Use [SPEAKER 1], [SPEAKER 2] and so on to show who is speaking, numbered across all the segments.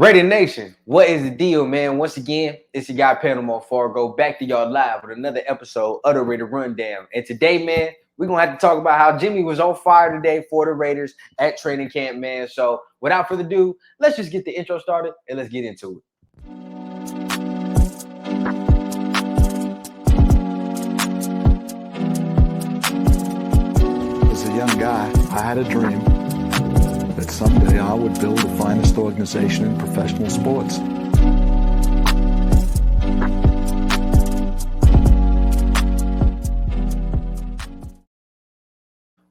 [SPEAKER 1] Raider Nation, what is the deal, man? Once again, it's your guy Panama Fargo back to y'all live with another episode of the Raider Rundown. And today, man, we're gonna have to talk about how Jimmy was on fire today for the Raiders at training camp, man. So without further ado, let's just get the intro started and let's get into it.
[SPEAKER 2] As a young guy, I had a dream that someday I would build the finest organization in professional sports.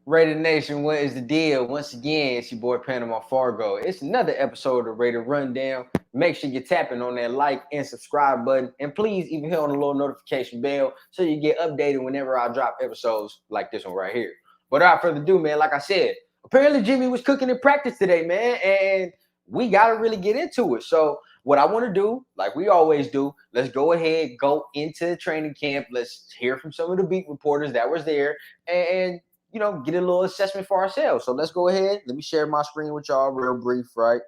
[SPEAKER 1] Raider Nation, what is the deal? Once again, it's your boy Panama Fargo. It's another episode of the Raider Rundown. Make sure you're tapping on that like and subscribe button. And please even hit on the little notification bell so you get updated whenever I drop episodes like this one right here. But without further ado, man, like I said, apparently Jimmy was cooking in practice today, man. And we got to really get into it. So what I want to do, like we always do, let's go ahead, go into training camp. Let's hear from some of the beat reporters that was there and get a little assessment for ourselves. So let's go ahead. Let me share my screen with y'all real brief, right?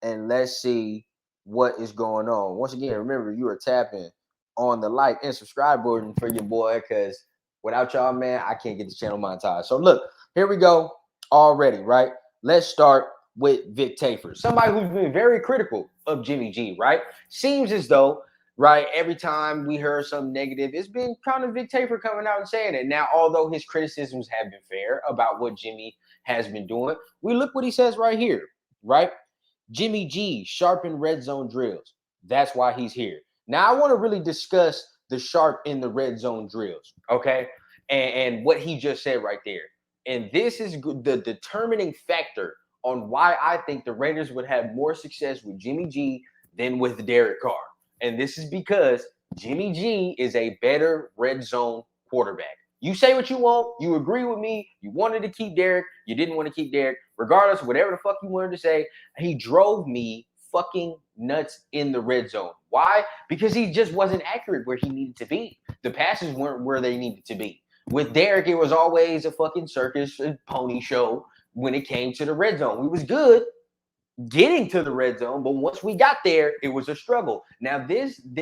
[SPEAKER 1] And let's see what is going on. Once again, remember, you are tapping on the like and subscribe button for your boy because without y'all, man, I can't get the channel monetized. So look, here we go already, right? Let's start with Vic Tafur, somebody who's been very critical of Jimmy G, right? Seems as though, right, every time we heard something negative, it's been kind of Vic Tafur coming out and saying it. Now, although his criticisms have been fair about what Jimmy has been doing, we look what he says right here, right? Jimmy G sharpened red zone drills. That's why he's here. Now, I want to really discuss the sharp in the red zone drills, okay? And what he just said right there. And this is the determining factor on why I think the Raiders would have more success with Jimmy G than with Derek Carr. And this is because Jimmy G is a better red zone quarterback. You say what you want. You agree with me. You wanted to keep Derek. You didn't want to keep Derek. Regardless, whatever the fuck you wanted to say, he drove me fucking nuts in the red zone. Why? Because he just wasn't accurate where he needed to be. The passes weren't where they needed to be. With Derek, it was always a fucking circus pony show when it came to the red zone. We was good getting to the red zone, but once we got there, it was a struggle. Now,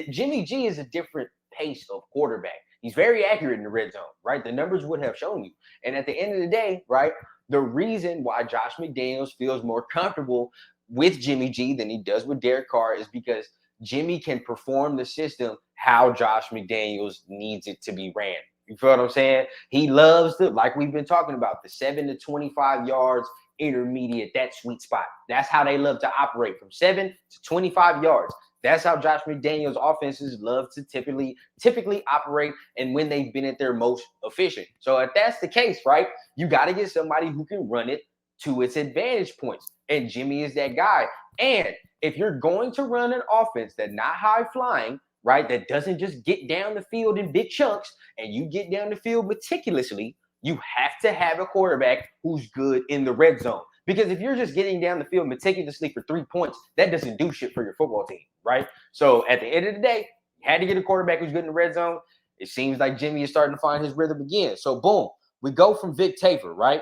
[SPEAKER 1] Jimmy G is a different pace of quarterback. He's very accurate in the red zone, right? The numbers would have shown you. And at the end of the day, right, the reason why Josh McDaniels feels more comfortable with Jimmy G than he does with Derek Carr is because Jimmy can perform the system how Josh McDaniels needs it to be ran. You feel what I'm saying? He loves like we've been talking about, the 7 to 25 yards intermediate, that sweet spot. That's how they love to operate, from 7 to 25 yards. That's how Josh McDaniels offenses love to typically operate, and when they've been at their most efficient. So if that's the case, right, you got to get somebody who can run it to its advantage points. And Jimmy is that guy. And if you're going to run an offense that's not high flying, right, that doesn't just get down the field in big chunks, and you get down the field meticulously, you have to have a quarterback who's good in the red zone. Because if you're just getting down the field meticulously for 3 points, that doesn't do shit for your football team, right? So at the end of the day, you had to get a quarterback who's good in the red zone. It seems like Jimmy is starting to find his rhythm again. So boom, we go from Vic Tafur, right?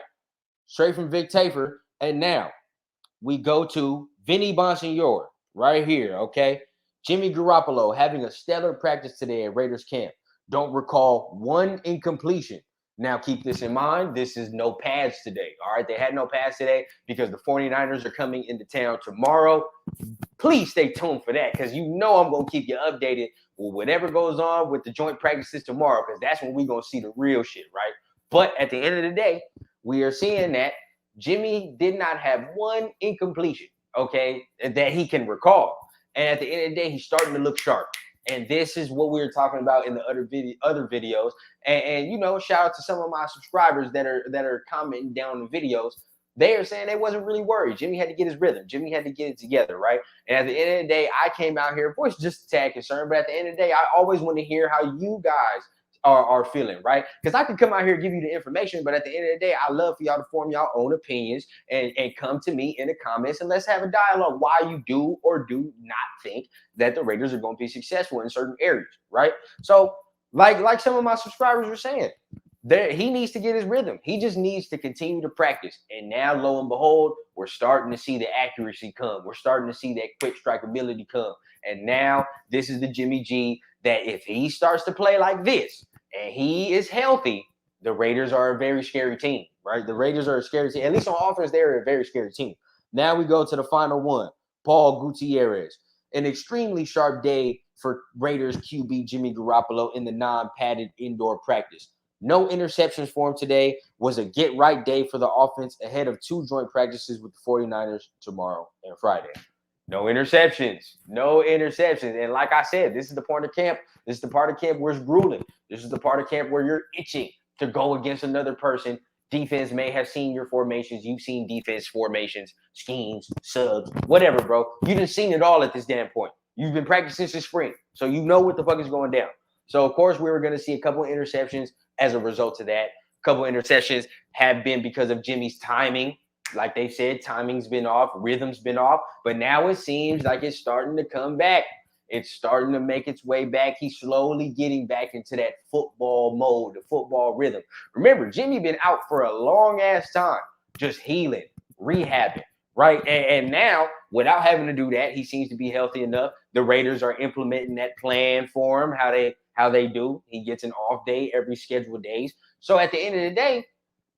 [SPEAKER 1] Straight from Vic Tafur, and now we go to Vinny Bonsignore right here, okay? Jimmy Garoppolo having a stellar practice today at Raiders camp. Don't recall one incompletion. Now, keep this in mind. This is no pads today, all right? They had no pads today because the 49ers are coming into town tomorrow. Please stay tuned for that because you know I'm going to keep you updated with whatever goes on with the joint practices tomorrow because that's when we're going to see the real shit, right? But at the end of the day, we are seeing that Jimmy did not have one incompletion, okay, that he can recall. And at the end of the day, he's starting to look sharp. And this is what we were talking about in the other videos. And shout out to some of my subscribers that are commenting down the videos. They are saying they wasn't really worried. Jimmy had to get his rhythm. Jimmy had to get it together, right? And at the end of the day, I came out here, of course, just a tad concerned. But at the end of the day, I always want to hear how you guys are feeling, right? Because I could come out here and give you the information, but at the end of the day, I love for y'all to form your own opinions and come to me in the comments and let's have a dialogue why you do or do not think that the Raiders are going to be successful in certain areas, right? So like some of my subscribers were saying, He needs to get his rhythm. He just needs to continue to practice. And now, lo and behold, we're starting to see the accuracy come. We're starting to see that quick strike ability come. And now this is the Jimmy G that if he starts to play like this and he is healthy, the Raiders are a very scary team, right? The Raiders are a scary team. At least on offense, they're a very scary team. Now we go to the final one, Paul Gutierrez. An extremely sharp day for Raiders QB Jimmy Garoppolo in the non-padded indoor practice. No interceptions for him today. Was a get-right day for the offense ahead of 2 joint practices with the 49ers tomorrow and Friday. No interceptions. No interceptions. And like I said, this is the part of camp. This is the part of camp where it's grueling. This is the part of camp where you're itching to go against another person. Defense may have seen your formations. You've seen defense formations, schemes, subs, whatever, bro. You done seen it all at this damn point. You've been practicing since spring, so you know what the fuck is going down. So, of course, we were going to see a couple of interceptions as a result of that. A couple of interceptions have been because of Jimmy's timing. Like they said, timing's been off, rhythm's been off, but now it seems like it's starting to come back. It's starting to make its way back. He's slowly getting back into that football mode, the football rhythm. Remember, Jimmy been out for a long ass time, just healing, rehabbing, right? And now, without having to do that, he seems to be healthy enough. The Raiders are implementing that plan for him, how they do. He gets an off day every scheduled days. So at the end of the day,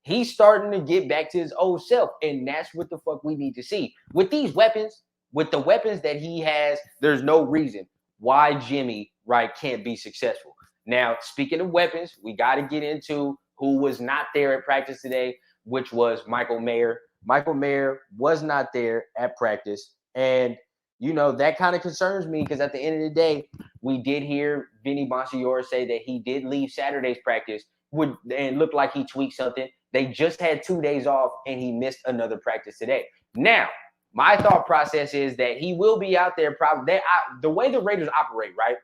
[SPEAKER 1] he's starting to get back to his old self, and that's what the fuck we need to see. With these weapons, with the weapons that he has, there's no reason why Jimmy, right, can't be successful. Now, speaking of weapons, we got to get into who was not there at practice today, which was Michael Mayer. Michael Mayer was not there at practice, and you know that kind of concerns me because at the end of the day, we did hear Vinny Bonsignore say that he did leave Saturday's practice and looked like he tweaked something. They just had 2 days off, and he missed another practice today. Now, my thought process is that he will be out there. Probably the way the Raiders operate, right?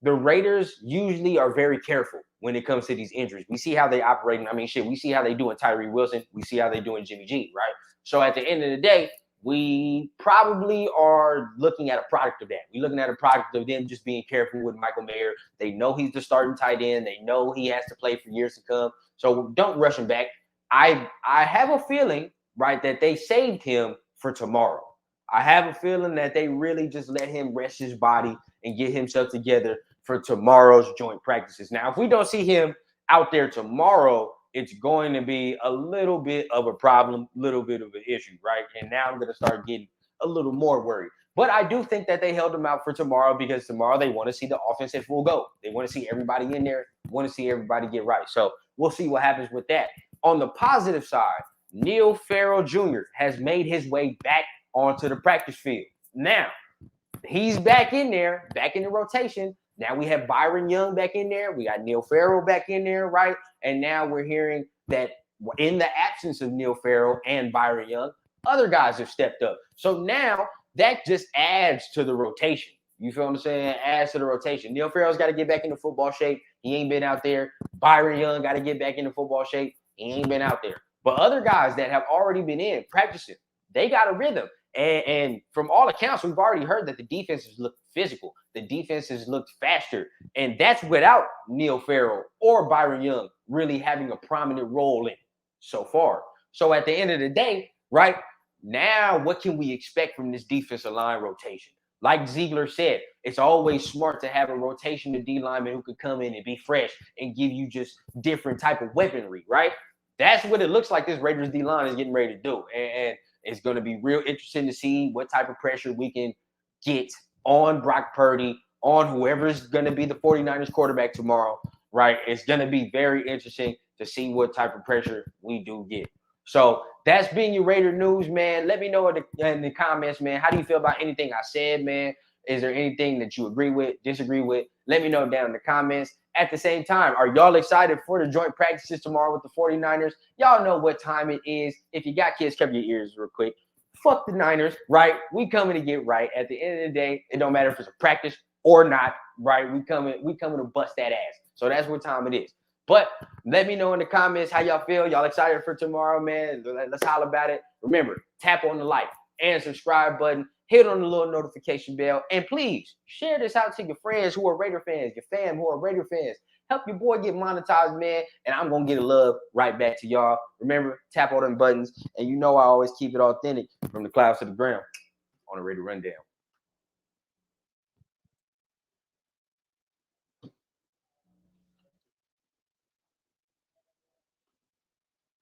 [SPEAKER 1] The Raiders usually are very careful when it comes to these injuries. We see how they operate. I mean, shit, we see how they do in Tyree Wilson. We see how they do in Jimmy G, right? So at the end of the day, we probably are looking at a product of that. We're looking at a product of them just being careful with Michael Mayer. They know he's the starting tight end. They know he has to play for years to come. So don't rush him back. I have a feeling, right, that they saved him for tomorrow. I have a feeling that they really just let him rest his body and get himself together for tomorrow's joint practices. Now, if we don't see him out there tomorrow, it's going to be a little bit of a problem, little bit of an issue, right? And now I'm going to start getting a little more worried. But I do think that they held him out for tomorrow because tomorrow they want to see the offense at full go. They want to see everybody in there, want to see everybody get right. So we'll see what happens with that. On the positive side, Neil Farrell Jr. has made his way back onto the practice field. Now, he's back in there, back in the rotation. Now we have Byron Young back in there. We got Neil Farrell back in there, right? And now we're hearing that in the absence of Neil Farrell and Byron Young, other guys have stepped up. So now that just adds to the rotation. You feel what I'm saying? Adds to the rotation. Neil Farrell's got to get back into football shape. He ain't been out there. Byron Young got to get back into football shape. He ain't been out there. But other guys that have already been in practicing, they got a rhythm. And from all accounts, we've already heard that the defense has looked physical. The defense has looked faster. And that's without Neil Farrell or Byron Young really having a prominent role in so far. So at the end of the day, right, now what can we expect from this defensive line rotation? Like Ziegler said, it's always smart to have a rotation of D linemen who could come in and be fresh and give you just different type of weaponry, right? That's what it looks like this Raiders D line is getting ready to do. And it's going to be real interesting to see what type of pressure we can get on Brock Purdy, on whoever's going to be the 49ers quarterback tomorrow, right? It's going to be very interesting to see what type of pressure we do get. So that's been your Raider news, man. Let me know in the comments, man. How do you feel about anything I said, man? Is there anything that you agree with, disagree with? Let me know down in the comments. At the same time, are y'all excited for the joint practices tomorrow with the 49ers? Y'all know what time it is. If you got kids, cover your ears real quick. Fuck the Niners, right? We coming to get right. At the end of the day, it don't matter if it's a practice or not, right? We coming to bust that ass. So that's what time it is. But let me know in the comments how y'all feel. Y'all excited for tomorrow, man? Let's holler about it. Remember, tap on the like and subscribe button. Hit on the little notification bell. And please share this out to your friends who are Raider fans, your fam who are Raider fans. Help your boy get monetized, man. And I'm going to get a love right back to y'all. Remember, tap all them buttons. And you know I always keep it authentic from the clouds to the ground on the Raider Rundown.